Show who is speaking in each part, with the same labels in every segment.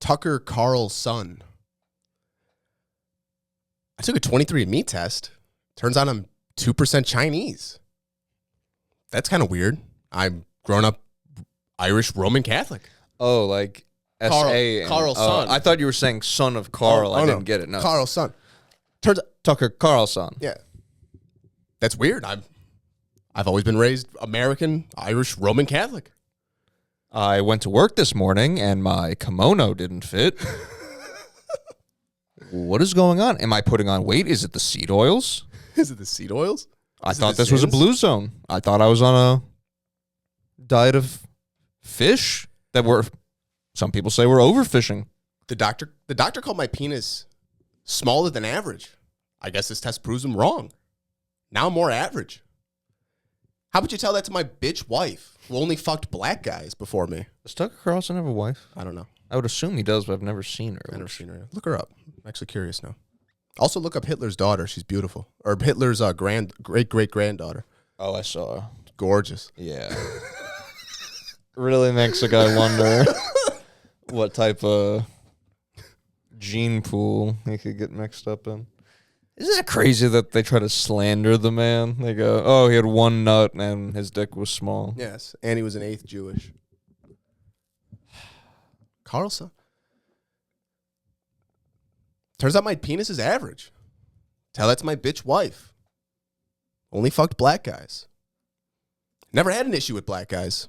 Speaker 1: Tucker Carlson. I took a 23andMe test. Turns out I'm 2% Chinese. That's kind of weird. I'm grown up Irish Roman Catholic.
Speaker 2: Oh, like S.A.
Speaker 1: Carlson.
Speaker 2: I thought you were saying son of Carl. I didn't get it. No.
Speaker 1: Carlson. Turns out
Speaker 2: Tucker Carlson.
Speaker 1: Yeah. That's weird. I've always been raised American, Irish, Roman Catholic.
Speaker 2: I went to work this morning and my kimono didn't fit. What is going on? Am I putting on weight? Is it the seed oils?
Speaker 1: Is it the seed oils?
Speaker 2: I thought this was a blue zone. I thought I was on a diet of fish that some people say we're overfishing.
Speaker 1: The doctor called my penis smaller than average. I guess this test proves him wrong. Now I'm more average. How would you tell that to my bitch wife who only fucked black guys before me?
Speaker 2: Does Tucker Carlson have a wife?
Speaker 1: I don't know.
Speaker 2: I would assume he does, but I've never seen her.
Speaker 1: I've never seen her. Look her up. I'm actually curious now. Also look up Hitler's daughter. She's beautiful. Or Hitler's great-great-granddaughter.
Speaker 2: Oh, I saw her.
Speaker 1: Gorgeous.
Speaker 2: Yeah. Really makes a guy wonder what type of gene pool he could get mixed up in. Isn't it crazy that they try to slander the man? They go, oh, he had one nut and his dick was small.
Speaker 1: Yes, and he was an eighth Jewish. Carlson. Turns out my penis is average. Tell that to my bitch wife. Only fucked black guys. Never had an issue with black guys.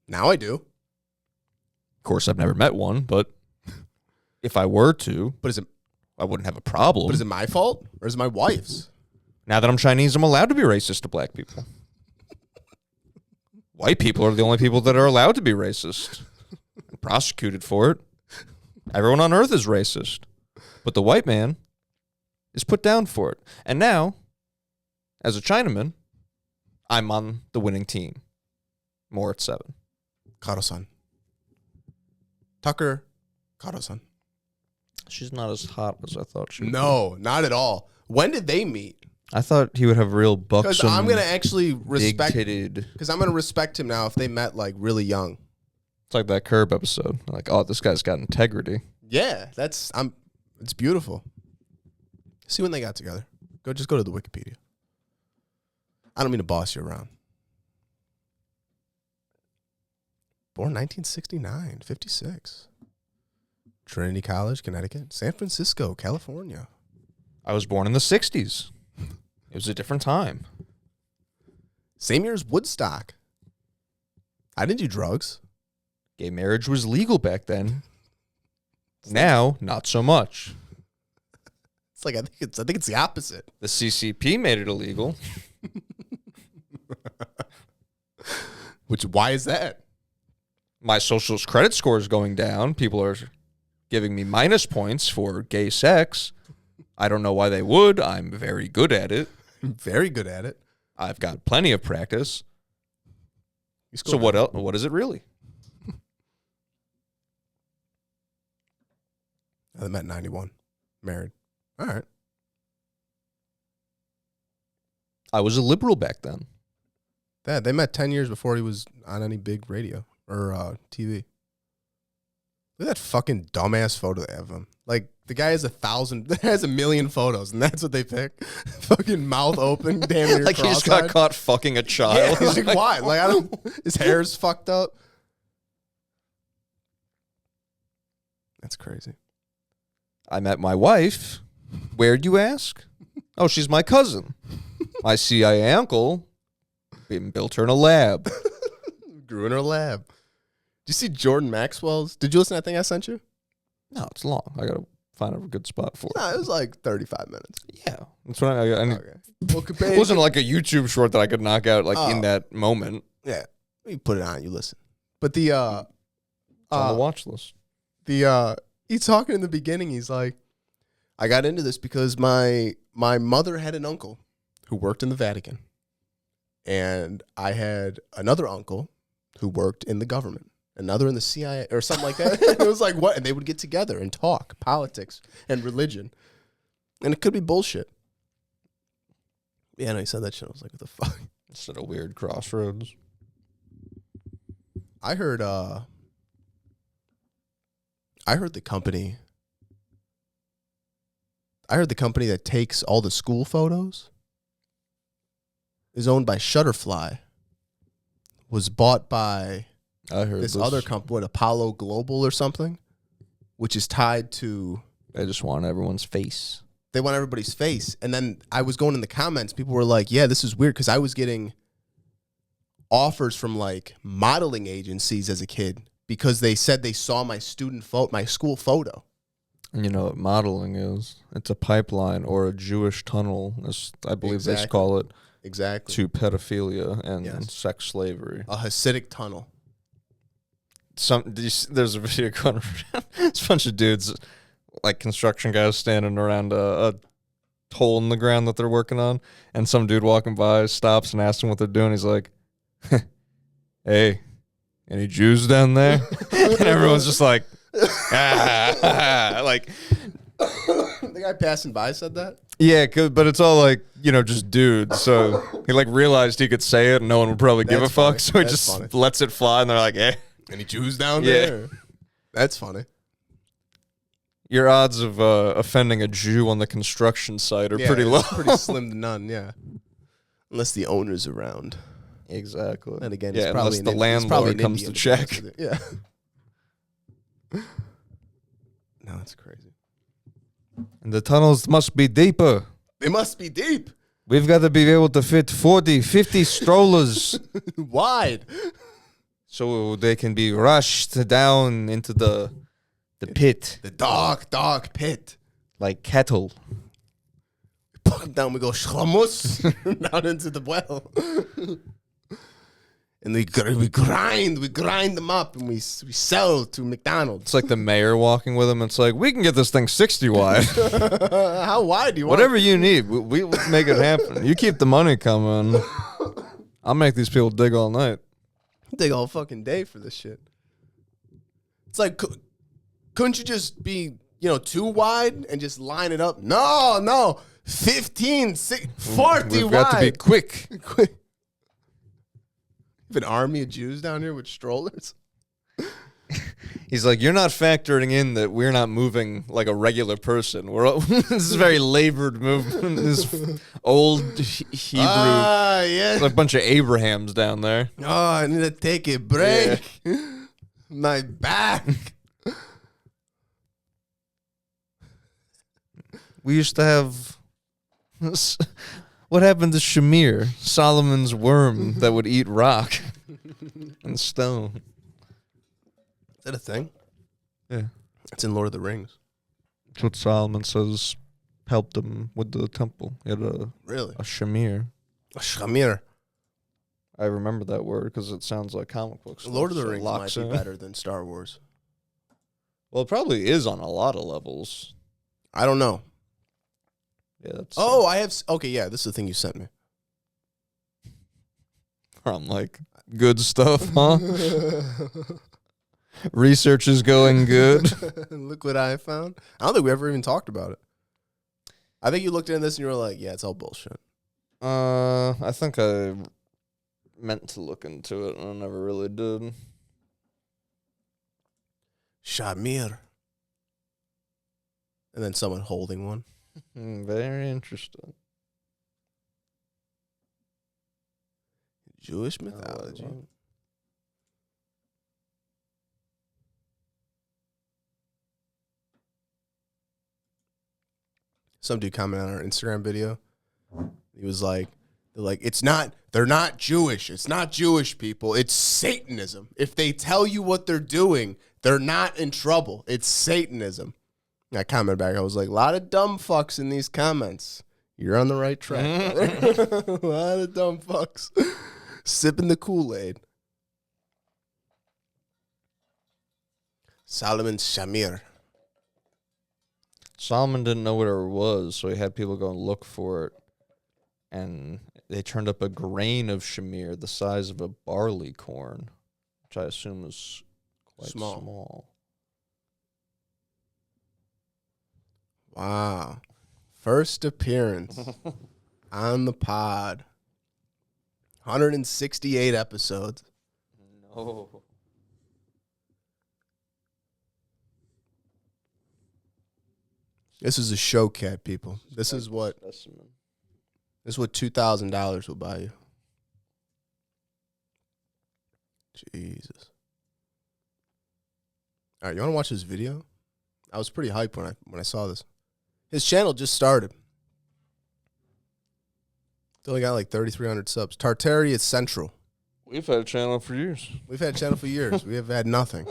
Speaker 1: Now I do.
Speaker 2: Of course, I've never met one, but if I were to, I wouldn't have a problem.
Speaker 1: But is it my fault or is it my wife's?
Speaker 2: Now that I'm Chinese, I'm allowed to be racist to black people. White people are the only people that are allowed to be racist. And prosecuted for it. Everyone on earth is racist. But the white man is put down for it. And now, as a Chinaman, I'm on the winning team. More at 7.
Speaker 1: Carlson. Tucker Carlson.
Speaker 2: She's not as hot as I thought she would.
Speaker 1: No, not at all. When did they meet?
Speaker 2: I thought he would have real buxom.
Speaker 1: Because I'm gonna actually respect.
Speaker 2: Big-titted.
Speaker 1: Because I'm gonna respect him now if they met like really young.
Speaker 2: It's like that Curb episode. Like, oh, this guy's got integrity.
Speaker 1: Yeah, it's beautiful. See when they got together. Just go to the Wikipedia. I don't mean to boss you around. Born 1969, 56. Trinity College, Connecticut. San Francisco, California.
Speaker 2: I was born in the 60s. It was a different time.
Speaker 1: Same year as Woodstock. I didn't do drugs.
Speaker 2: Gay marriage was legal back then. Now, not so much.
Speaker 1: It's like I think it's the opposite.
Speaker 2: The CCP made it illegal.
Speaker 1: Why is that?
Speaker 2: My social credit score is going down. People are giving me minus points for gay sex. I don't know why they would. I'm very good at it.
Speaker 1: Very good at it.
Speaker 2: I've got plenty of practice. So what else? What is it really?
Speaker 1: I met 91. Married. All right.
Speaker 2: I was a liberal back then.
Speaker 1: They met 10 years before he was on any big radio or TV. Look at that fucking dumbass photo they have of him. Like, the guy has 1,000,000 photos, and that's what they pick. Fucking mouth open, damn near
Speaker 2: like he just got caught fucking a child.
Speaker 1: Yeah, he's like, why? Like, his hair's fucked up. That's crazy.
Speaker 2: I met my wife. Where'd you ask? Oh, she's my cousin. My CIA uncle built her in a lab.
Speaker 1: Grew in her lab. Did you see Jordan Maxwell's? Did you listen to that thing I sent you?
Speaker 2: No, it's long. I got to find a good spot for it.
Speaker 1: No, it was like 35 minutes.
Speaker 2: Yeah. That's what I
Speaker 1: Okay. Well,
Speaker 2: it wasn't like a YouTube short that I could knock out in that moment.
Speaker 1: Yeah. You put it on, you listen. But the
Speaker 2: it's on the watch list.
Speaker 1: He's talking in the beginning, he's like, I got into this because my mother had an uncle who worked in the Vatican. And I had another uncle who worked in the government. Another in the CIA or something like that. It was like, what? And they would get together and talk politics and religion. And it could be bullshit. Yeah, no, he said that shit. I was like, what the fuck?
Speaker 2: It's at a weird crossroads.
Speaker 1: I heard I heard the company that takes all the school photos is owned by Shutterfly. Was bought by
Speaker 2: I heard
Speaker 1: this other company, what, Apollo Global or something, which is tied to.
Speaker 2: They just want everyone's face.
Speaker 1: They want everybody's face. And then I was going in the comments. People were like, yeah, this is weird, because I was getting offers from like modeling agencies as a kid because they said they saw my school photo.
Speaker 2: And you know what modeling is? It's a pipeline or a Jewish tunnel, as I believe they call it.
Speaker 1: Exactly.
Speaker 2: To pedophilia and
Speaker 1: Yes.
Speaker 2: sex slavery.
Speaker 1: A Hasidic tunnel.
Speaker 2: There's a video going around. It's a bunch of dudes, like construction guys, standing around a hole in the ground that they're working on, and some dude walking by stops and asks them what they're doing. He's like, "Hey, any Jews down there?" And everyone's just like, like.
Speaker 1: The guy passing by said that?
Speaker 2: Yeah, but it's all like, just dudes. So he like realized he could say it and no one would probably give a fuck. So he just lets it fly and they're like, eh.
Speaker 1: Any Jews down there? That's funny.
Speaker 2: Your odds of offending a Jew on the construction site are pretty low.
Speaker 1: Pretty slim to none, yeah. Unless the owner's around.
Speaker 2: Exactly.
Speaker 1: And again,
Speaker 2: yeah,
Speaker 1: it's probably
Speaker 2: unless the landlord comes to check.
Speaker 1: Yeah. No, it's crazy.
Speaker 2: And the tunnels must be deeper.
Speaker 1: They must be deep.
Speaker 2: We've got to be able to fit 40, 50 strollers.
Speaker 1: Wide.
Speaker 2: So they can be rushed down into the pit.
Speaker 1: The dark pit.
Speaker 2: Like cattle.
Speaker 1: Put them down, we go shramus down into the well. And we grind them up, and we sell to McDonald's.
Speaker 2: It's like the mayor walking with him. It's like, we can get this thing 60 wide.
Speaker 1: How wide do you want?
Speaker 2: Whatever you need, we'll make it happen. You keep the money coming. I'll make these people dig all night.
Speaker 1: Dig all fucking day for this shit. It's like, couldn't you just be, too wide and just line it up? No. 15, 40 wide.
Speaker 2: We've got to be quick.
Speaker 1: Quick. You have an army of Jews down here with strollers.
Speaker 2: He's like, you're not factoring in that we're not moving like a regular person. This is a very labored movement. This old Hebrew.
Speaker 1: Yeah.
Speaker 2: A bunch of Abrahams down there.
Speaker 1: Oh, I need to take a break. Yeah. My back.
Speaker 2: We used to have... What happened to Shamir, Solomon's worm that would eat rock and stone?
Speaker 1: Is that a thing?
Speaker 2: Yeah.
Speaker 1: It's in Lord of the Rings.
Speaker 2: That's what Solomon says helped him with the temple. He had a Shamir.
Speaker 1: A Shamir.
Speaker 2: I remember that word because it sounds like comic books.
Speaker 1: Lord of the Rings might be better than Star Wars.
Speaker 2: Well, it probably is on a lot of levels.
Speaker 1: I don't know.
Speaker 2: Yeah, that's
Speaker 1: I have... Okay, yeah, this is the thing you sent me.
Speaker 2: I'm like, good stuff, huh? Research is going good.
Speaker 1: Look what I found. I don't think we ever even talked about it. I think you looked into this and you were like, yeah, it's all bullshit.
Speaker 2: I think I meant to look into it and I never really did.
Speaker 1: Shamir. And then someone holding one.
Speaker 2: Very interesting.
Speaker 1: Jewish mythology. Some dude commented on our Instagram video. He was like, they're not Jewish. It's not Jewish people. It's Satanism. If they tell you what they're doing, they're not in trouble. It's Satanism. I commented back. I was like, a lot of dumb fucks in these comments. You're on the right track. A lot of dumb fucks. Sipping the Kool-Aid. Solomon Shamir.
Speaker 2: Solomon didn't know what it was, so he had people go and look for it. And they turned up a grain of shamir the size of a barley corn, which I assume is quite small.
Speaker 1: Wow. First appearance on the pod. 168 episodes.
Speaker 2: No.
Speaker 1: This is a show cat, people. This is what $2,000 will buy you. Jesus. All right, you want to watch this video? I was pretty hyped when I saw this. His channel just started. It's only got like 3,300 subs. Tartaria Central.
Speaker 2: We've had a channel for years.
Speaker 1: We've had a channel for years. We have had nothing.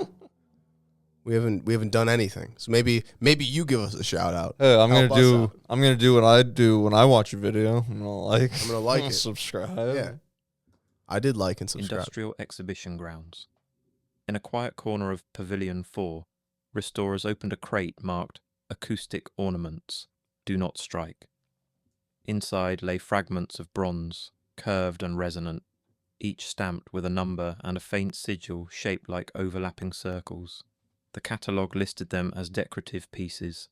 Speaker 1: We haven't done anything. So maybe you give us a shout out.
Speaker 2: Hey, I'm gonna do what I do when I watch a video. I'm
Speaker 1: gonna like it.
Speaker 2: Subscribe.
Speaker 1: Yeah. I did like and subscribe.
Speaker 3: Industrial exhibition grounds. In a quiet corner of Pavilion 4, restorers opened a crate marked Acoustic Ornaments, Do Not Strike. Inside lay fragments of bronze, curved and resonant, each stamped with a number and a faint sigil shaped like overlapping circles. The catalogue listed them as decorative pieces,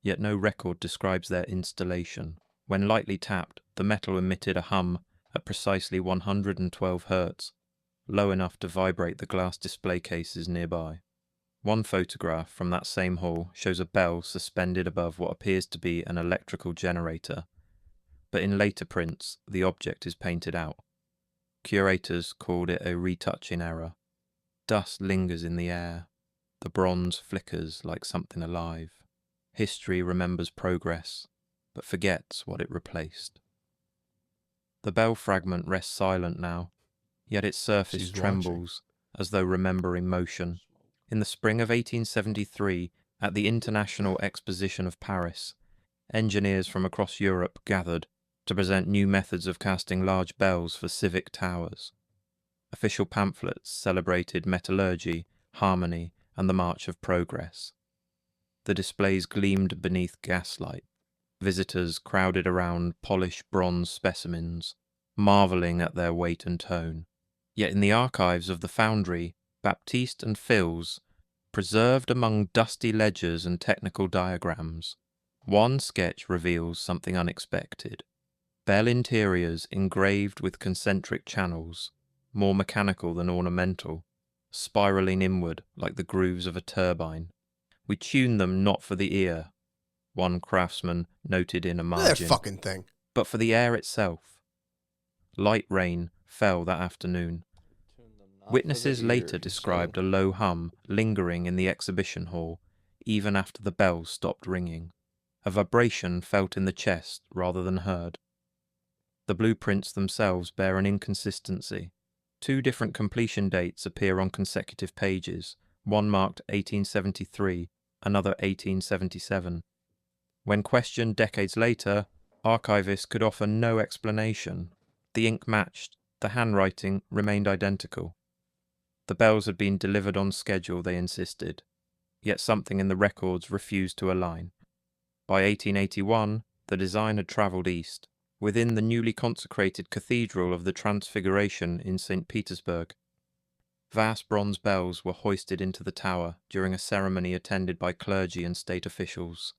Speaker 3: yet no record describes their installation. When lightly tapped, the metal emitted a hum at precisely 112 Hz, low enough to vibrate the glass display cases nearby. One photograph from that same hall shows a bell suspended above what appears to be an electrical generator, but in later prints the object is painted out. Curators called it a retouching error. Dust lingers in the air. The bronze flickers like something alive. History remembers progress, but forgets what it replaced. The bell fragment rests silent now, yet its surface trembles as though remembering motion. In the spring of 1873, at the International Exposition of Paris, engineers from across Europe gathered to present new methods of casting large bells for civic towers. Official pamphlets celebrated metallurgy, harmony, and the march of progress. The displays gleamed beneath gaslight. Visitors crowded around polished bronze specimens, marvelling at their weight and tone. Yet in the archives of the foundry, Baptiste and Fils, preserved among dusty ledgers and technical diagrams, one sketch reveals something unexpected. Bell interiors engraved with concentric channels, more mechanical than ornamental, spiraling inward like the grooves of a turbine. We tune them not for the ear, one craftsman noted in a margin,
Speaker 1: that fucking thing,
Speaker 3: but for the air itself. Light rain fell that afternoon. Witnesses later described a low hum lingering in the exhibition hall, even after the bells stopped ringing, a vibration felt in the chest rather than heard. The blueprints themselves bear an inconsistency. Two different completion dates appear on consecutive pages, one marked 1873, another 1877. When questioned decades later, archivists could offer no explanation. The ink matched, the handwriting remained identical. The bells had been delivered on schedule, they insisted, yet something in the records refused to align. By 1881, the design had travelled east, within the newly consecrated Cathedral of the Transfiguration in St. Petersburg. Vast bronze bells were hoisted into the tower during a ceremony attended by clergy and state officials.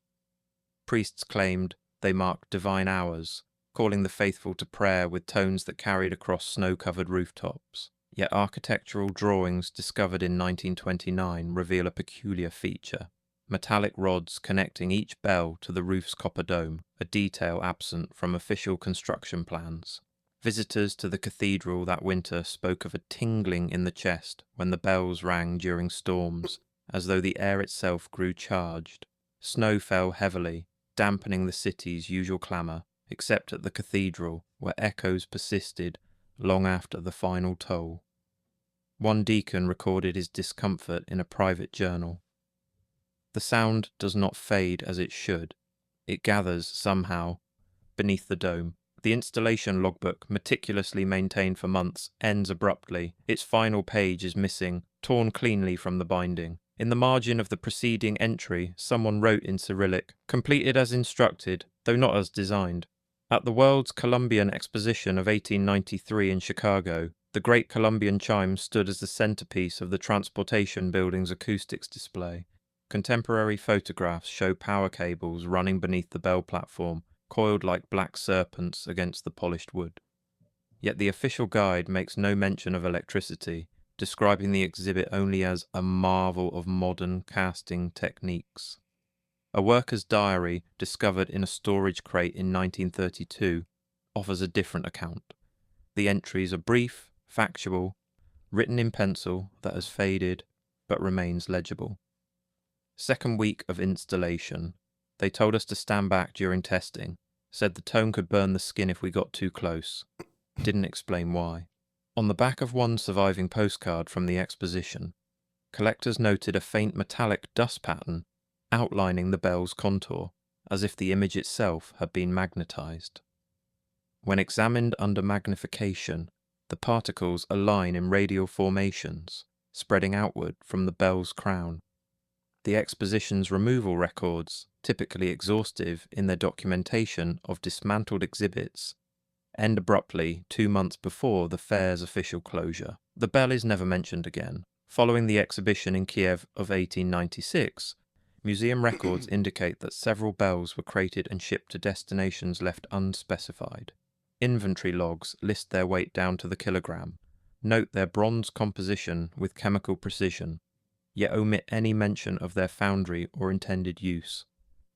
Speaker 3: Priests claimed they marked divine hours, calling the faithful to prayer with tones that carried across snow-covered rooftops. Yet architectural drawings discovered in 1929 reveal a peculiar feature. Metallic rods connecting each bell to the roof's copper dome, a detail absent from official construction plans. Visitors to the cathedral that winter spoke of a tingling in the chest when the bells rang during storms, as though the air itself grew charged. Snow fell heavily, dampening the city's usual clamour, except at the cathedral, where echoes persisted long after the final toll. One deacon recorded his discomfort in a private journal. The sound does not fade as it should. It gathers, somehow, beneath the dome. The installation logbook, meticulously maintained for months, ends abruptly. Its final page is missing, torn cleanly from the binding. In the margin of the preceding entry, someone wrote in Cyrillic, "Completed as instructed, though not as designed." At the World's Columbian Exposition of 1893 in Chicago, the Great Columbian Chime stood as the centerpiece of the Transportation Building's acoustics display. Contemporary photographs show power cables running beneath the bell platform, coiled like black serpents against the polished wood. Yet the official guide makes no mention of electricity, describing the exhibit only as a marvel of modern casting techniques. A worker's diary discovered in a storage crate in 1932 offers a different account. The entries are brief, factual, written in pencil that has faded but remains legible. Second week of installation. They told us to stand back during testing, said the tone could burn the skin if we got too close. Didn't explain why. On the back of one surviving postcard from the exposition, collectors noted a faint metallic dust pattern outlining the bell's contour, as if the image itself had been magnetized. When examined under magnification, the particles align in radial formations, spreading outward from the bell's crown. The exposition's removal records, typically exhaustive in their documentation of dismantled exhibits, end abruptly 2 months before the fair's official closure. The bell is never mentioned again. Following the exhibition in Kiev of 1896, museum records indicate that several bells were crated and shipped to destinations left unspecified. Inventory logs list their weight down to the kilogram, note their bronze composition with chemical precision, yet omit any mention of their foundry or intended use.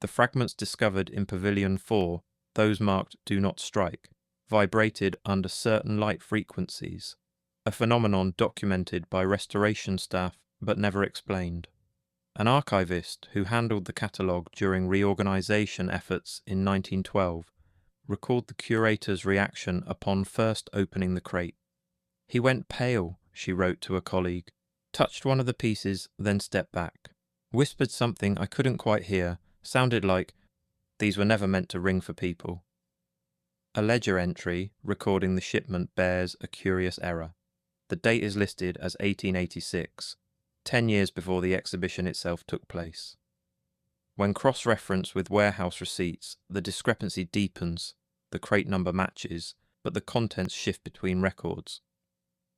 Speaker 3: The fragments discovered in Pavilion 4, those marked "Do Not Strike," vibrated under certain light frequencies, a phenomenon documented by restoration staff but never explained. An archivist who handled the catalogue during reorganization efforts in 1912 recalled the curator's reaction upon first opening the crate. "He went pale," she wrote to a colleague, touched one of the pieces, then stepped back, whispered something I couldn't quite hear, sounded like, "These were never meant to ring for people." A ledger entry recording the shipment bears a curious error. The date is listed as 1886, 10 years before the exhibition itself took place. When cross-referenced with warehouse receipts, the discrepancy deepens, the crate number matches, but the contents shift between records.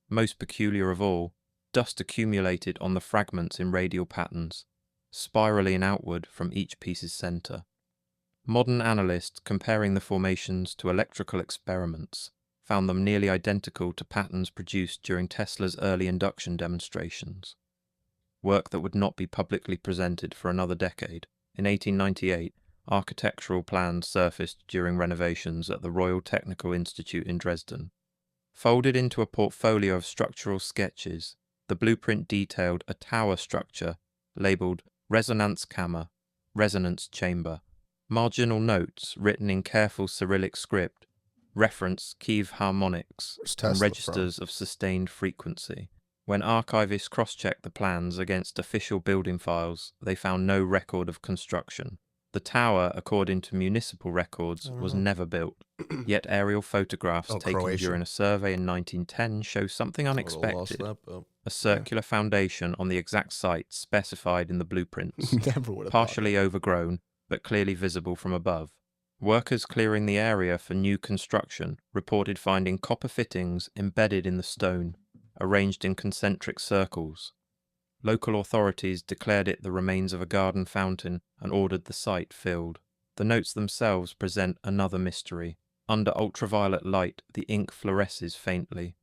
Speaker 3: Most peculiar of all, dust accumulated on the fragments in radial patterns, spiraling outward from each piece's centre. Modern analysts comparing the formations to electrical experiments found them nearly identical to patterns produced during Tesla's early induction demonstrations. Work that would not be publicly presented for another decade. In 1898, architectural plans surfaced during renovations at the Royal Technical Institute in Dresden. Folded into a portfolio of structural sketches, the blueprint detailed a tower structure labelled Resonanzkammer, resonance chamber. Marginal notes written in careful Cyrillic script reference Kiev harmonics and registers of sustained frequency. When archivists cross-checked the plans against official building files, they found no record of construction. The tower, according to municipal records, was never built. Yet aerial photographs taken during a survey in 1910 show something unexpected. A circular foundation on the exact site specified in the blueprints, partially overgrown, but clearly visible from above. Workers clearing the area for new construction reported finding copper fittings embedded in the stone, arranged in concentric circles. Local authorities declared it the remains of a garden fountain and ordered the site filled. The notes themselves present another mystery. Under ultraviolet light, the ink fluoresces faintly,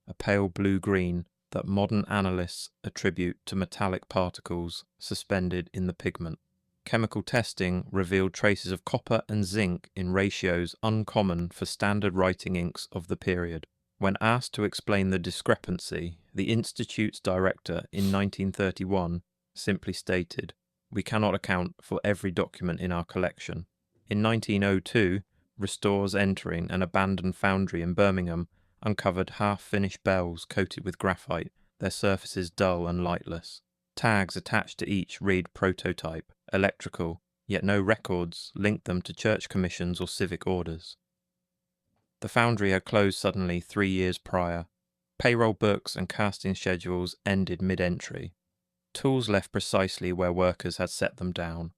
Speaker 3: a pale blue-green that modern analysts attribute to metallic particles suspended in the pigment. Chemical testing revealed traces of copper and zinc in ratios uncommon for standard writing inks of the period. When asked to explain the discrepancy, the Institute's director in 1931 simply stated, "We cannot account for every document in our collection." In 1902, restorers entering an abandoned foundry in Birmingham uncovered half-finished bells coated with graphite, their surfaces dull and lightless. Tags attached to each read prototype, electrical, yet no records linked them to church commissions or civic orders. The foundry had closed suddenly 3 years prior. Payroll books and casting schedules ended mid-entry. Tools left precisely where workers had set them down.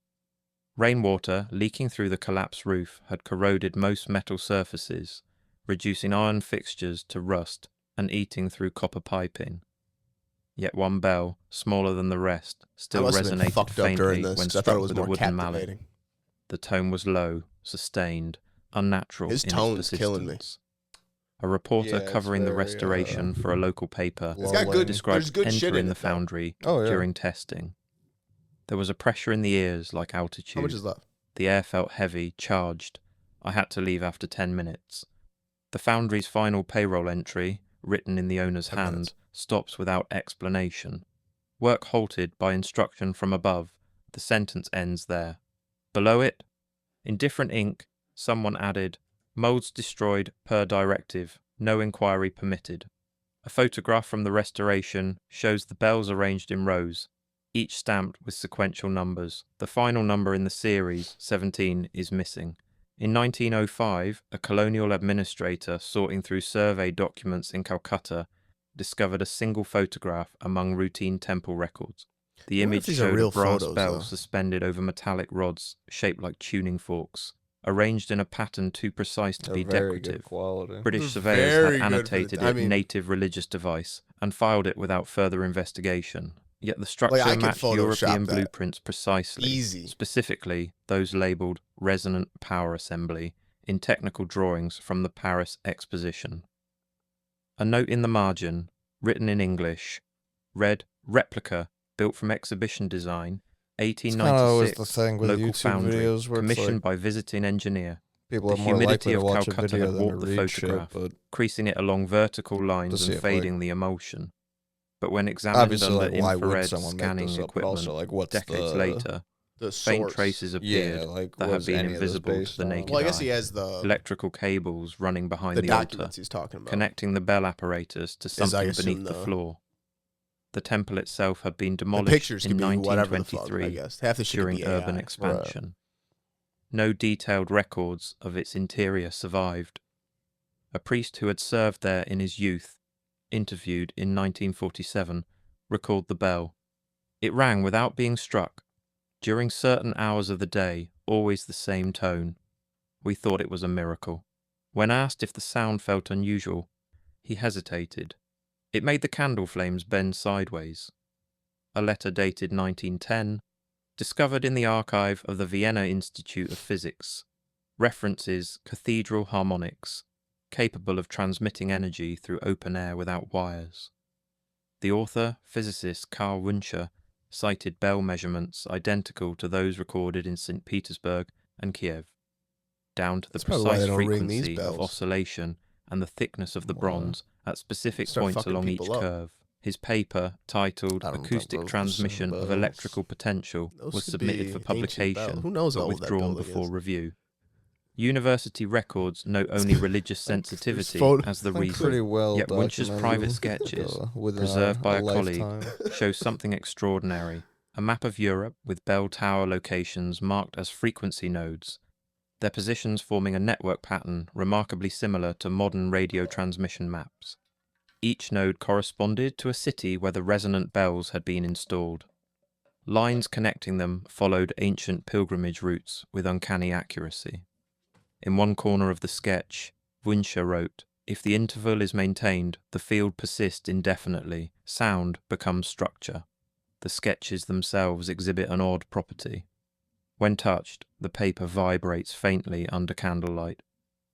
Speaker 3: Rainwater leaking through the collapsed roof had corroded most metal surfaces, reducing iron fixtures to rust and eating through copper piping. Yet one bell, smaller than the rest, still resonated faintly when struck with a wooden mallet. The tone was low, sustained, unnatural in its persistence. A reporter covering the restoration for a local paper described entering the foundry during testing. There was a pressure in the ears like altitude.
Speaker 1: How much is left?
Speaker 3: The air felt heavy, charged. I had to leave after 10 minutes. The foundry's final payroll entry, written in the owner's
Speaker 1: 10
Speaker 3: hand,
Speaker 1: minutes.
Speaker 3: stops without explanation. Work halted by instruction from above. The sentence ends there. Below it, in different ink, someone added, "Molds destroyed per directive. No inquiry permitted." A photograph from the restoration shows the bells arranged in rows, each stamped with sequential numbers. The final number in the series, 17, is missing. In 1905, a colonial administrator sorting through survey documents in Calcutta discovered a single photograph among routine temple records. The
Speaker 1: I wonder
Speaker 3: image
Speaker 1: if these are
Speaker 3: showed a
Speaker 1: real
Speaker 3: brass
Speaker 1: photos,
Speaker 3: bell
Speaker 1: though.
Speaker 3: suspended over metallic rods shaped like tuning forks, arranged in a pattern too precise to be
Speaker 2: Very good
Speaker 3: decorative.
Speaker 2: quality.
Speaker 3: British
Speaker 1: They're
Speaker 3: surveyors
Speaker 1: very
Speaker 3: had
Speaker 1: good for the-
Speaker 3: annotated
Speaker 1: I
Speaker 3: it
Speaker 1: mean-
Speaker 3: native religious device and filed it without further investigation. Yet the structure
Speaker 1: I could
Speaker 3: matched
Speaker 1: Photoshop
Speaker 3: European
Speaker 1: that.
Speaker 3: blueprints precisely,
Speaker 1: Easy.
Speaker 3: specifically those labelled resonant power assembly in technical drawings from the Paris Exposition. A note in the margin, written in English, read replica built from exhibition design,
Speaker 2: It's kind of always
Speaker 3: 1896,
Speaker 2: the thing with
Speaker 3: local
Speaker 2: YouTube
Speaker 3: foundry,
Speaker 2: videos where it's
Speaker 3: commissioned
Speaker 2: like
Speaker 3: by visiting engineer.
Speaker 2: people
Speaker 3: The
Speaker 2: are more
Speaker 3: humidity
Speaker 2: likely to
Speaker 3: of
Speaker 2: watch a
Speaker 3: Calcutta
Speaker 2: video
Speaker 3: had
Speaker 2: than to
Speaker 3: warped the
Speaker 2: read shit,
Speaker 3: photograph,
Speaker 2: but
Speaker 3: creasing it along vertical lines
Speaker 2: see
Speaker 3: and
Speaker 2: if, like,
Speaker 3: fading the emotion. But when examined
Speaker 2: obviously,
Speaker 3: under
Speaker 2: like, why would
Speaker 3: infrared
Speaker 2: someone make
Speaker 3: scanning
Speaker 2: this up? But
Speaker 3: equipment,
Speaker 2: also, like, what's
Speaker 3: decades
Speaker 2: the
Speaker 3: later,
Speaker 1: The
Speaker 3: faint
Speaker 1: source.
Speaker 3: traces appeared
Speaker 2: like
Speaker 3: that
Speaker 2: what
Speaker 3: had
Speaker 2: is
Speaker 3: been
Speaker 2: any of this
Speaker 3: invisible to
Speaker 2: based
Speaker 3: the
Speaker 2: on?
Speaker 3: naked
Speaker 1: Well, I guess
Speaker 3: eye.
Speaker 1: he has the
Speaker 3: Electrical cables running behind the altar,
Speaker 1: documents he's talking about.
Speaker 3: connecting the bell apparatus to
Speaker 1: I
Speaker 3: something
Speaker 1: assume,
Speaker 3: beneath the
Speaker 1: the-
Speaker 3: floor. The temple itself had been
Speaker 1: The
Speaker 3: demolished
Speaker 1: pictures
Speaker 3: in
Speaker 1: could be whatever the fuck, I
Speaker 3: 1923
Speaker 1: guess. Half the shit could
Speaker 3: during
Speaker 1: be
Speaker 3: urban
Speaker 1: AI.
Speaker 3: expansion. No detailed records of its interior survived. A priest who had served there in his youth, interviewed in 1947, recalled the bell. It rang without being struck. During certain hours of the day, always the same tone. We thought it was a miracle. When asked if the sound felt unusual, he hesitated. It made the candle flames bend sideways. A letter dated 1910, discovered in the archive of the Vienna Institute of Physics, references cathedral harmonics, capable of transmitting energy through open air without wires. The author, physicist Carl Wünscher, cited bell measurements identical to those recorded in St. Petersburg and Kiev, down to the
Speaker 1: That's probably why
Speaker 3: precise
Speaker 1: they don't ring these
Speaker 3: frequency of
Speaker 1: bells.
Speaker 3: oscillation and the thickness of the bronze at specific
Speaker 1: Start
Speaker 3: points
Speaker 1: fucking
Speaker 3: along each
Speaker 1: people up.
Speaker 3: curve. His paper, titled
Speaker 2: I don't think
Speaker 3: Acoustic
Speaker 2: those are the
Speaker 3: Transmission
Speaker 2: same
Speaker 3: of
Speaker 2: bells.
Speaker 3: Electrical Potential,
Speaker 1: Those
Speaker 3: was
Speaker 1: could
Speaker 3: submitted
Speaker 1: be
Speaker 3: for
Speaker 1: ancient bells.
Speaker 3: publication,
Speaker 1: Who knows how
Speaker 3: but
Speaker 1: old that
Speaker 3: withdrawn
Speaker 1: building
Speaker 3: before
Speaker 1: is?
Speaker 3: review. University records note only religious sensitivity as the
Speaker 2: I think
Speaker 3: reason,
Speaker 2: pretty well
Speaker 3: yet Wunsch's
Speaker 2: documented,
Speaker 3: private sketches,
Speaker 2: within
Speaker 3: preserved by a colleague,
Speaker 2: lifetime.
Speaker 3: show something extraordinary. A map of Europe with bell tower locations marked as frequency nodes, their positions forming a network pattern remarkably similar to modern radio transmission maps. Each node corresponded to a city where the resonant bells had been installed. Lines connecting them followed ancient pilgrimage routes with uncanny accuracy. In one corner of the sketch, Wünscher wrote, "If the interval is maintained, the field persists indefinitely. Sound becomes structure." The sketches themselves exhibit an odd property. When touched, the paper vibrates faintly under candlelight,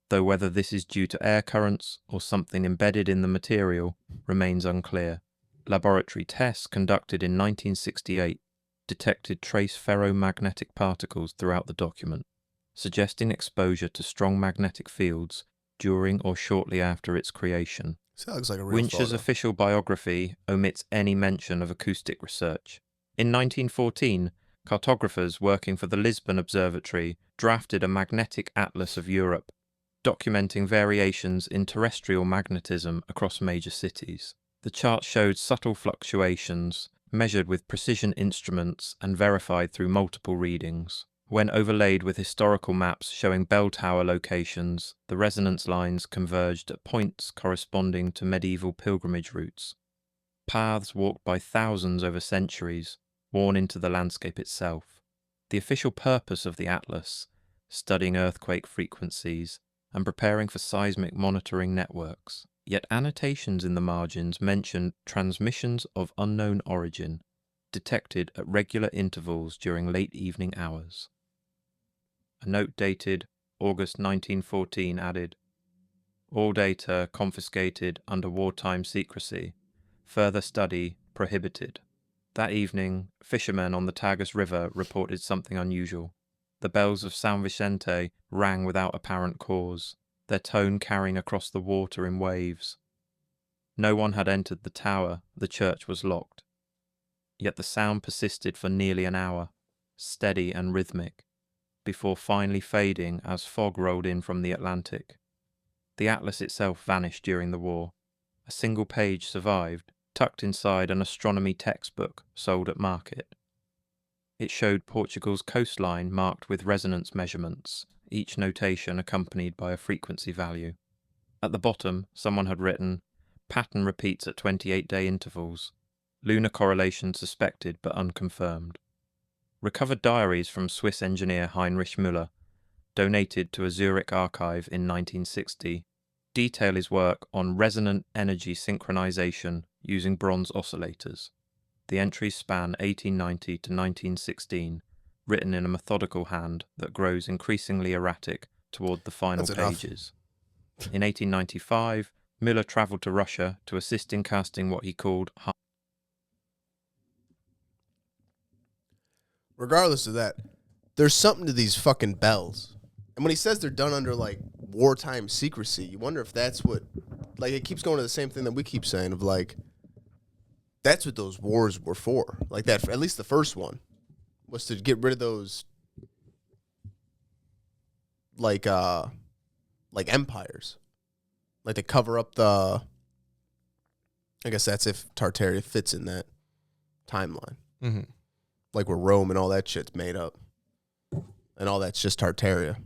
Speaker 3: though whether this is due to air currents or something embedded in the material remains unclear. Laboratory tests conducted in 1968 detected trace ferromagnetic particles throughout the document, suggesting exposure to strong magnetic fields during or shortly after its creation.
Speaker 1: Sounds like a real
Speaker 3: Wünsch's
Speaker 1: photo.
Speaker 3: official biography omits any mention of acoustic research. In 1914, cartographers working for the Lisbon Observatory drafted a magnetic atlas of Europe, documenting variations in terrestrial magnetism across major cities. The chart showed subtle fluctuations, measured with precision instruments and verified through multiple readings. When overlaid with historical maps showing bell tower locations, the resonance lines converged at points corresponding to medieval pilgrimage routes. Paths walked by thousands over centuries, worn into the landscape itself. The official purpose of the atlas, studying earthquake frequencies and preparing for seismic monitoring networks. Yet annotations in the margins mentioned transmissions of unknown origin, detected at regular intervals during late evening hours. A note dated August 1914 added, "All data confiscated under wartime secrecy. Further study prohibited." That evening, fishermen on the Tagus River reported something unusual. The bells of San Vicente rang without apparent cause, their tone carrying across the water in waves. No one had entered the tower, the church was locked. Yet the sound persisted for nearly an hour, steady and rhythmic, before finally fading as fog rolled in from the Atlantic. The atlas itself vanished during the war. A single page survived, tucked inside an astronomy textbook sold at market. It showed Portugal's coastline marked with resonance measurements, each notation accompanied by a frequency value. At the bottom, someone had written, "Pattern repeats at 28-day intervals. Lunar correlation suspected but unconfirmed." Recovered diaries from Swiss engineer Heinrich Müller, donated to a Zurich archive in 1960, detail his work on resonant energy synchronization using bronze oscillators. The entries span 1890 to 1916, written in a methodical hand that grows increasingly erratic toward the final pages. In 1895, Müller travelled to Russia to assist in casting what he called...
Speaker 1: Regardless of that, there's something to these fucking bells. And when he says they're done under, like, wartime secrecy, you wonder if that's what... Like, it keeps going to the same thing that we keep saying of, like, that's what those wars were for. Like, that, at least the first one, was to get rid of those, like empires. Like, to cover up the... I guess that's if Tartaria fits in that timeline.
Speaker 2: Mm-hmm.
Speaker 1: Like where Rome and all that shit's made up. And all that's just Tartaria.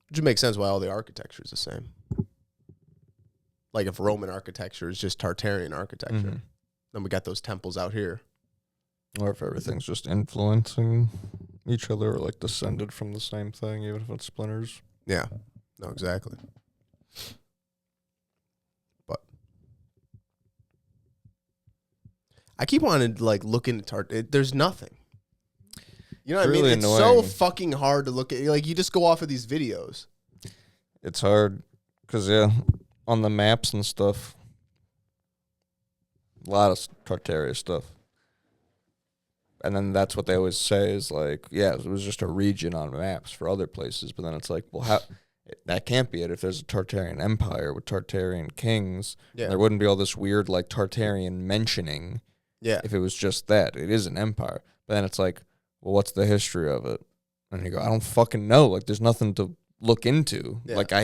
Speaker 1: Which would make sense why all the architecture is the same. Like if Roman architecture is just Tartarian architecture, then we got those temples out here.
Speaker 2: Or if everything's just influencing each other or like descended from the same thing, even if it's splinters.
Speaker 1: Yeah. No, exactly. But I keep wanting to like look into there's nothing. You know what I mean? It's so fucking hard to look at. Like you just go off of these videos.
Speaker 2: It's hard because on the maps and stuff, a lot of Tartaria stuff. And then that's what they always say is like, yeah, it was just a region on maps for other places. But then it's like, well, how that can't be it. If there's a Tartarian empire with Tartarian kings, there wouldn't be all this weird like Tartarian mentioning.
Speaker 1: Yeah.
Speaker 2: If it was just that, it is an empire. But then it's like, well, what's the history of it? And you go, I don't fucking know. Like, there's nothing to look into. Yeah. Like, I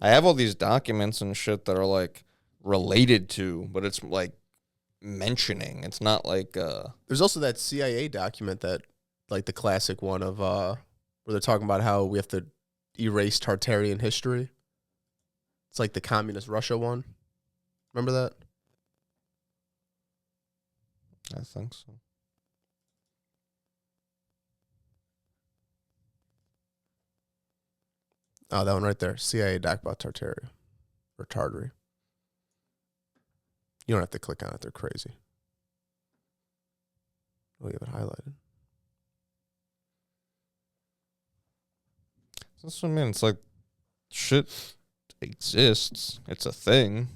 Speaker 2: have all these documents and shit that are like related to, but it's like mentioning. It's not like.
Speaker 1: There's also that CIA document that, like the classic one of where they're talking about how we have to erase Tartarian history. It's like the communist Russia one. Remember that?
Speaker 2: I think so.
Speaker 1: Oh, that one right there. CIA doc about Tartaria. Or Tartary. You don't have to click on it. They're crazy. Oh, you have it highlighted.
Speaker 2: That's what I mean. It's like shit exists. It's a thing.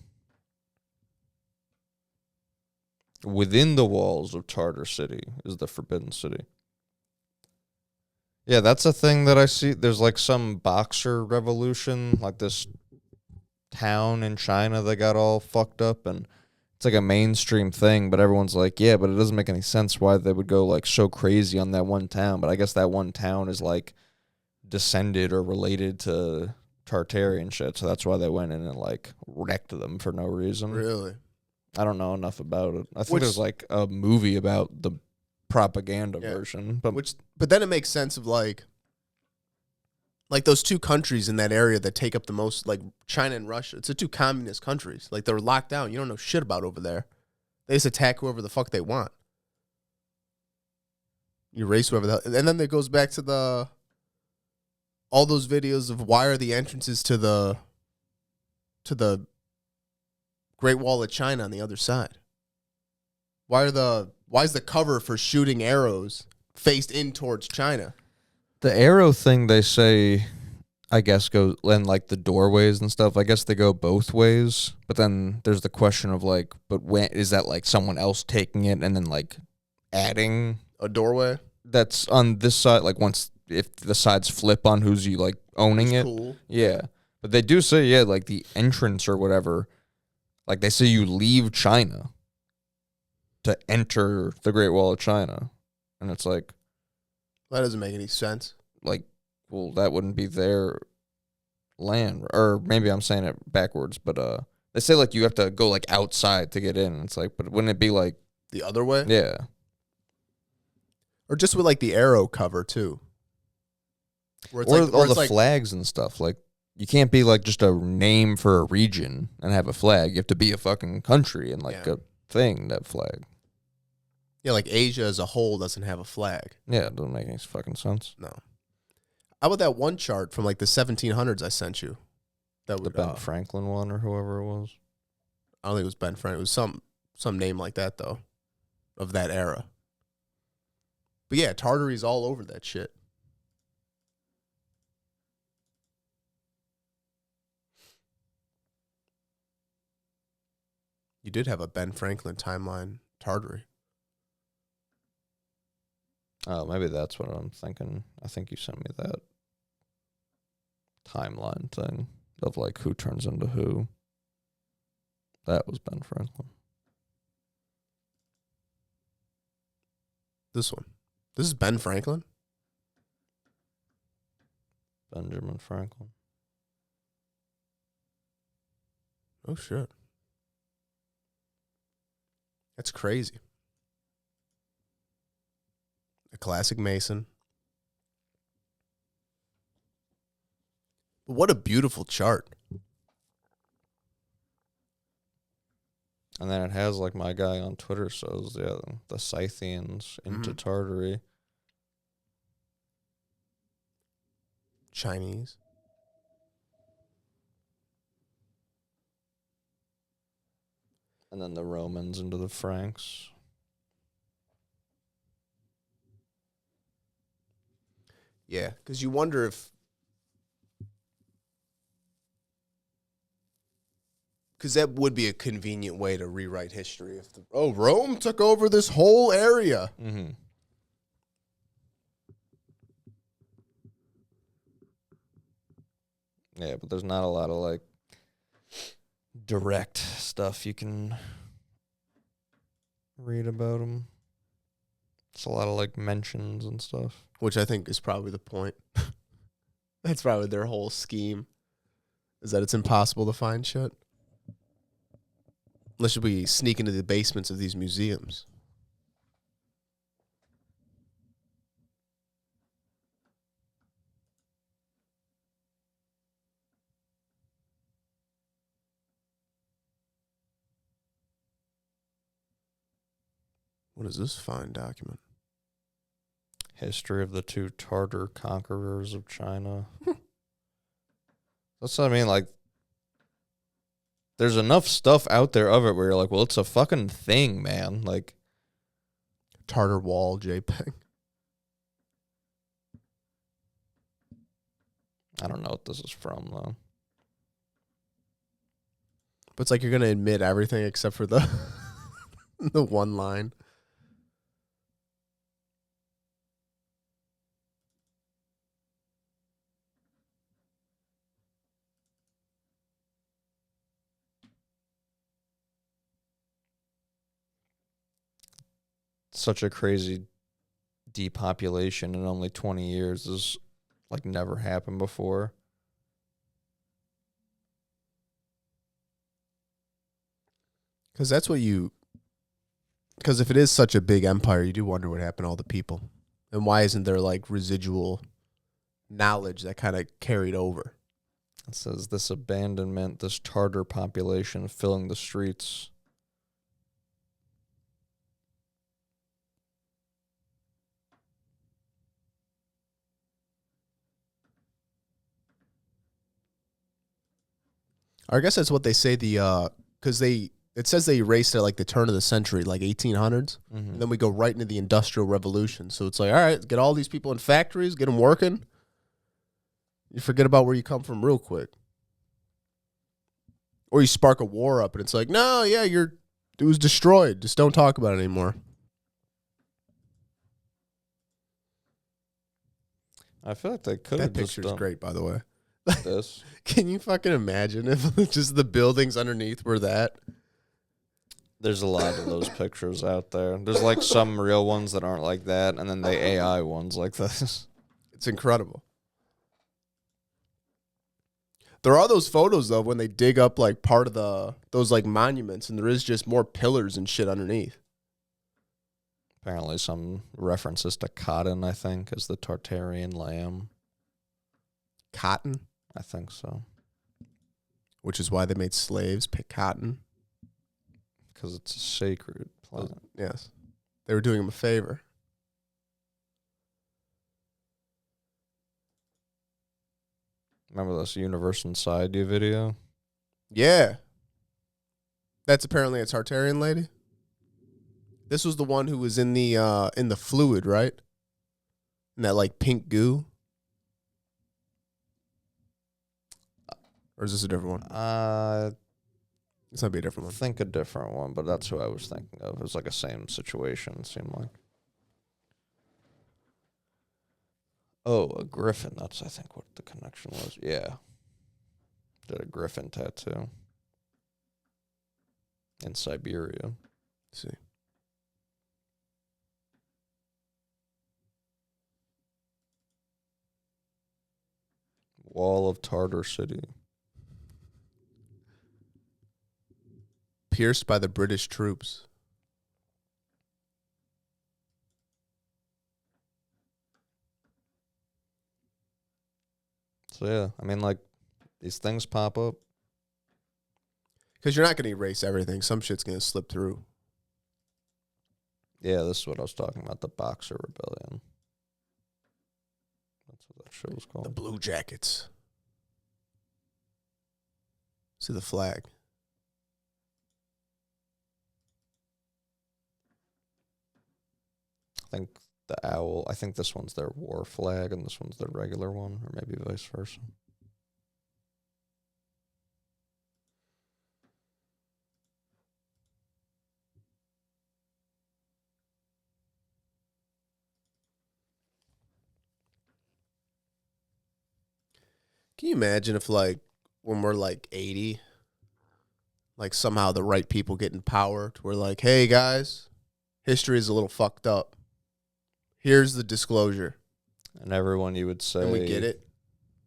Speaker 2: Within the walls of Tartar City is the Forbidden City. Yeah, that's a thing that I see. There's like some boxer revolution, like this town in China that got all fucked up, and it's like a mainstream thing, but everyone's like, yeah, but it doesn't make any sense why they would go like so crazy on that one town. But I guess that one town is like descended or related to Tartarian shit, so that's why they went in and like wrecked them for no reason.
Speaker 1: Really?
Speaker 2: I don't know enough about it. I think there's like a movie about the propaganda version,
Speaker 1: but then it makes sense of like those two countries in that area that take up the most, like China and Russia. It's the two communist countries. Like they're locked down. You don't know shit about over there. They just attack whoever the fuck they want. You erase whoever the hell. And then it goes back to all those videos of why are the entrances to the Great Wall of China on the other side? Why is the cover for shooting arrows faced in towards China?
Speaker 2: The arrow thing, they say, I guess, go and like the doorways and stuff. I guess they go both ways. But then there's the question of like, but when is that like someone else taking it and then like adding
Speaker 1: A doorway?
Speaker 2: that's on this side? Like once if the sides flip on who's you like owning
Speaker 1: It's
Speaker 2: it.
Speaker 1: cool.
Speaker 2: Yeah. But they do say, yeah, like the entrance or whatever, like they say you leave China to enter the Great Wall of China. And it's like,
Speaker 1: That doesn't make any sense.
Speaker 2: like, well, that wouldn't be their land. Or maybe I'm saying it backwards, but they say like you have to go like outside to get in. It's like, but wouldn't it be like,
Speaker 1: The other way?
Speaker 2: yeah.
Speaker 1: Or just with like the arrow cover too. Where
Speaker 2: Or
Speaker 1: like,
Speaker 2: all the flags and stuff. Like, you can't be like just a name for a region and have a flag. You have to be a fucking country and like a thing, that flag.
Speaker 1: Yeah, like Asia as a whole doesn't have a flag.
Speaker 2: Yeah, it doesn't make any fucking sense.
Speaker 1: No. How about that one chart from like the 1700s I sent you? That
Speaker 2: The
Speaker 1: would
Speaker 2: Ben Franklin one or whoever it was.
Speaker 1: I don't think it was Ben Franklin. It was some name like that though, of that era. But yeah, Tartary's all over that shit. You did have a Ben Franklin timeline, Tartary.
Speaker 2: Oh, maybe that's what I'm thinking. I think you sent me that timeline thing of like who turns into who. That was Ben Franklin.
Speaker 1: This one. This is Ben Franklin?
Speaker 2: Benjamin Franklin.
Speaker 1: Oh, shit. That's crazy. A classic Mason. What a beautiful chart.
Speaker 2: And then it has like my guy on Twitter says, yeah, the Scythians into Tartary.
Speaker 1: Chinese.
Speaker 2: And then the Romans into the Franks.
Speaker 1: Yeah, because you wonder if... Because that would be a convenient way to rewrite history. If Rome took over this whole area.
Speaker 2: Mm-hmm. Yeah, but there's not a lot of like direct stuff you can read about them. It's a lot of like mentions and stuff.
Speaker 1: Which I think is probably the point. That's probably their whole scheme. Is that it's impossible to find shit. Unless we sneak into the basements of these museums. What is this fine document?
Speaker 2: History of the two Tartar conquerors of China. That's what I mean, like, there's enough stuff out there of it where you're like, well, it's a fucking thing, man. Like,
Speaker 1: Tartar Wall JPEG.
Speaker 2: I don't know what this is from, though.
Speaker 1: But it's like you're going to admit everything except for the the one line.
Speaker 2: Such a crazy depopulation in only 20 years is like never happened before.
Speaker 1: Because that's what you... Because if it is such a big empire, you do wonder what happened to all the people. And why isn't there like residual knowledge that kind of carried over?
Speaker 2: It says this abandonment, this Tartar population filling the streets.
Speaker 1: I guess that's what they say because it says they erased at like the turn of the century, like 1800s.
Speaker 2: Mm-hmm.
Speaker 1: And then we go right into the Industrial Revolution. So it's like, all right, get all these people in factories, get them working. You forget about where you come from real quick. Or you spark a war up and it's like, no, yeah, it was destroyed. Just don't talk about it anymore.
Speaker 2: I feel like they could have
Speaker 1: That
Speaker 2: just
Speaker 1: picture's
Speaker 2: done
Speaker 1: great, by the way.
Speaker 2: this.
Speaker 1: Can you fucking imagine if just the buildings underneath were that?
Speaker 2: There's a lot of those pictures out there. There's like some real ones that aren't like that, and then the AI ones like this.
Speaker 1: It's incredible. There are those photos, though, when they dig up like part of those like monuments, and there is just more pillars and shit underneath.
Speaker 2: Apparently some references to cotton, I think, as the Tartarian lamb.
Speaker 1: Cotton?
Speaker 2: I think so.
Speaker 1: Which is why they made slaves pick cotton.
Speaker 2: Because it's a sacred plant.
Speaker 1: Yes. They were doing him a favor.
Speaker 2: Remember this Universe Inside You video?
Speaker 1: Yeah. That's apparently a Tartarian lady. This was the one who was in the fluid, right? In that like pink goo. Or is this a different one? This might be a different
Speaker 2: I
Speaker 1: one.
Speaker 2: think a different one, but that's who I was thinking of. It was like a same situation, it seemed like. Oh, a griffin. That's, I think, what the connection was. Yeah. Did a griffin tattoo. In Siberia.
Speaker 1: Let's see.
Speaker 2: Wall of Tartar City.
Speaker 1: Pierced by the British troops.
Speaker 2: So, yeah, I mean, like, these things pop up.
Speaker 1: Because you're not going to erase everything. Some shit's going to slip through.
Speaker 2: Yeah, this is what I was talking about, the Boxer Rebellion. That's what that show was
Speaker 1: The
Speaker 2: called.
Speaker 1: Blue Jackets. See the flag.
Speaker 2: I think the owl, I think this one's their war flag and this one's their regular one, or maybe vice versa.
Speaker 1: Can you imagine if, like, when we're like 80, like somehow the right people get in power to where, like, hey guys, history is a little fucked up. Here's the disclosure.
Speaker 2: And everyone you would say,
Speaker 1: And we get it.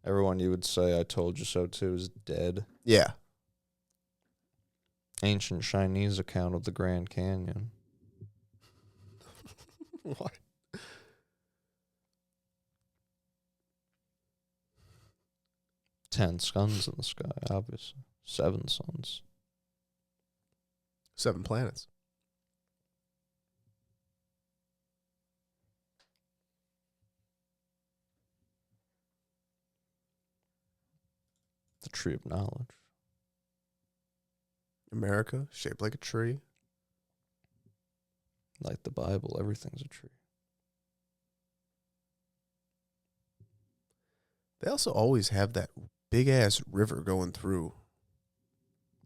Speaker 2: everyone you would say, I told you so too, is dead.
Speaker 1: Yeah.
Speaker 2: Ancient Chinese account of the Grand Canyon.
Speaker 1: What?
Speaker 2: Ten suns in the sky, obviously. 7 suns.
Speaker 1: 7 planets.
Speaker 2: The tree of knowledge.
Speaker 1: America, shaped like a tree.
Speaker 2: Like the Bible, everything's a tree.
Speaker 1: They also always have that big ass river going through.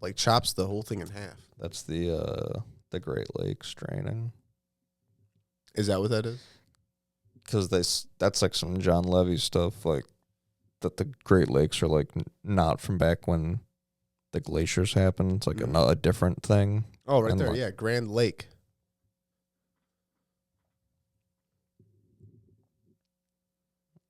Speaker 1: Like chops the whole thing in half.
Speaker 2: That's the Great Lakes draining.
Speaker 1: Is that what that is?
Speaker 2: Because that's like some John Levy stuff, like that the Great Lakes are like not from back when the glaciers happened. It's like a different thing.
Speaker 1: Oh, right
Speaker 2: And
Speaker 1: there.
Speaker 2: like-
Speaker 1: Yeah, Grand Lake.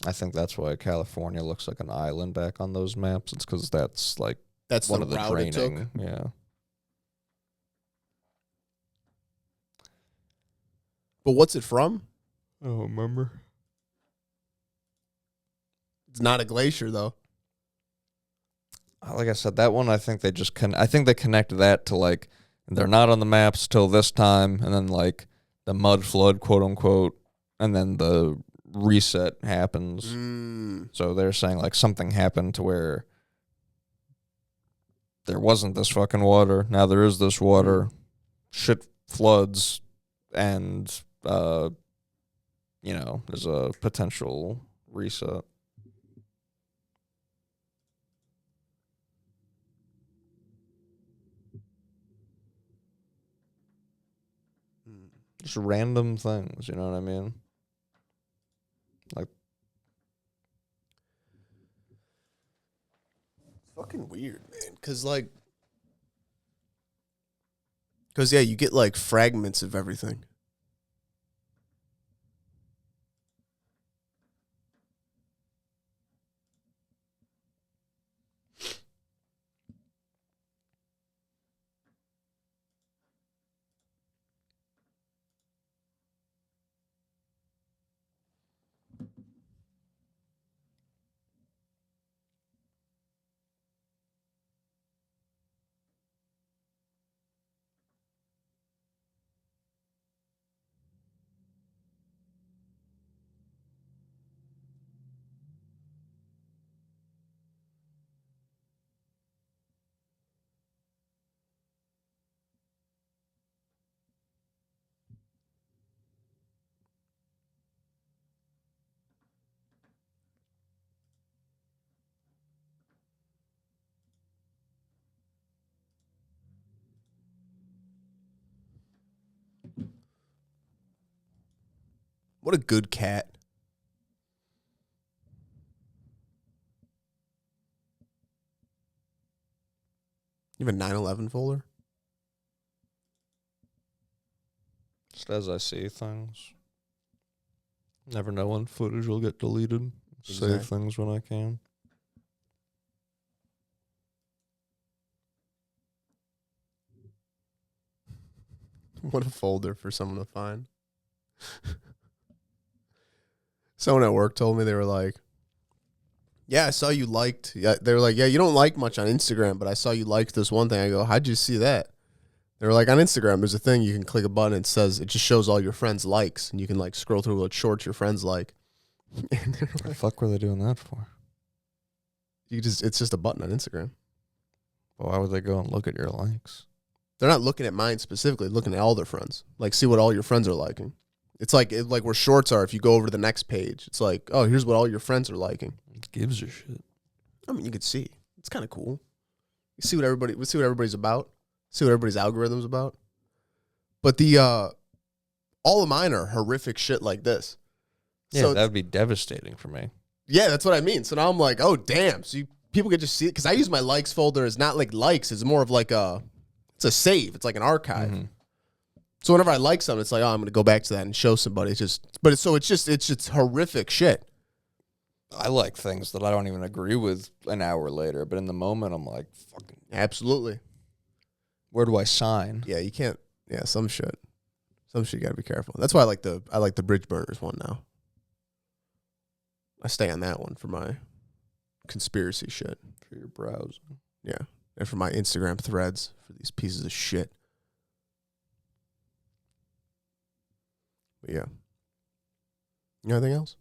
Speaker 2: I think that's why California looks like an island back on those maps. It's because that's like
Speaker 1: That's
Speaker 2: one
Speaker 1: the
Speaker 2: of the
Speaker 1: route it took.
Speaker 2: draining. Yeah.
Speaker 1: But what's it from?
Speaker 2: Oh, remember?
Speaker 1: It's not a glacier though.
Speaker 2: Like I said, that one I think they just I think they connected that to like they're not on the maps till this time, and then like the mud flood, quote unquote, and then the reset happens. So they're saying like something happened to where there wasn't this fucking water. Now there is this water. Shit floods, and there's a potential reset. Just random things, you know what I mean? Like,
Speaker 1: Fucking weird, man. Cause yeah, you get like fragments of everything. What a good cat. You have a 9/11 folder?
Speaker 2: just as I see things. Never know when footage will get deleted. Save
Speaker 1: Exactly.
Speaker 2: things when I can.
Speaker 1: What a folder for someone to find. Someone at work told me, they were like, yeah, I saw you liked. Yeah, they were like, yeah, you don't like much on Instagram, but I saw you liked this one thing. I go, how'd you see that? They were like, on Instagram, there's a thing you can click a button. It says, it just shows all your friends' likes, and you can like scroll through what shorts your friends like. And they were
Speaker 2: What the
Speaker 1: like,
Speaker 2: fuck were they doing that for?
Speaker 1: it's just a button on Instagram.
Speaker 2: Why would they go and look at your likes?
Speaker 1: They're not looking at mine specifically, looking at all their friends. Like, see what all your friends are liking. It's like where shorts are. If you go over to the next page, it's like, oh, here's what all your friends are liking.
Speaker 2: It gives a shit.
Speaker 1: I mean, you could see. It's kind of cool. You see what everybody's about. See what everybody's algorithm's about. But all of mine are horrific shit like this.
Speaker 2: Yeah,
Speaker 1: So
Speaker 2: that would be devastating for me.
Speaker 1: yeah, that's what I mean. So now I'm like, oh damn. So people get to see it, because I use my likes folder as not like likes. It's more of like it's a save. It's like an archive.
Speaker 2: Mhm.
Speaker 1: So whenever I like something, it's like, oh, I'm gonna go back to that and show somebody. It's just horrific shit.
Speaker 2: I like things that I don't even agree with an hour later, but in the moment, I'm like, fucking,
Speaker 1: Absolutely.
Speaker 2: where do I sign?
Speaker 1: Yeah, you can't. Yeah, some shit you gotta be careful. That's why I like the bridge burners one now. I stay on that one for my conspiracy shit.
Speaker 2: For your browsing.
Speaker 1: Yeah, and for my Instagram threads for these pieces of shit. But yeah. You got anything else?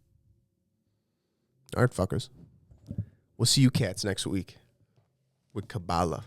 Speaker 1: All right, fuckers. We'll see you cats next week with Kabbalah.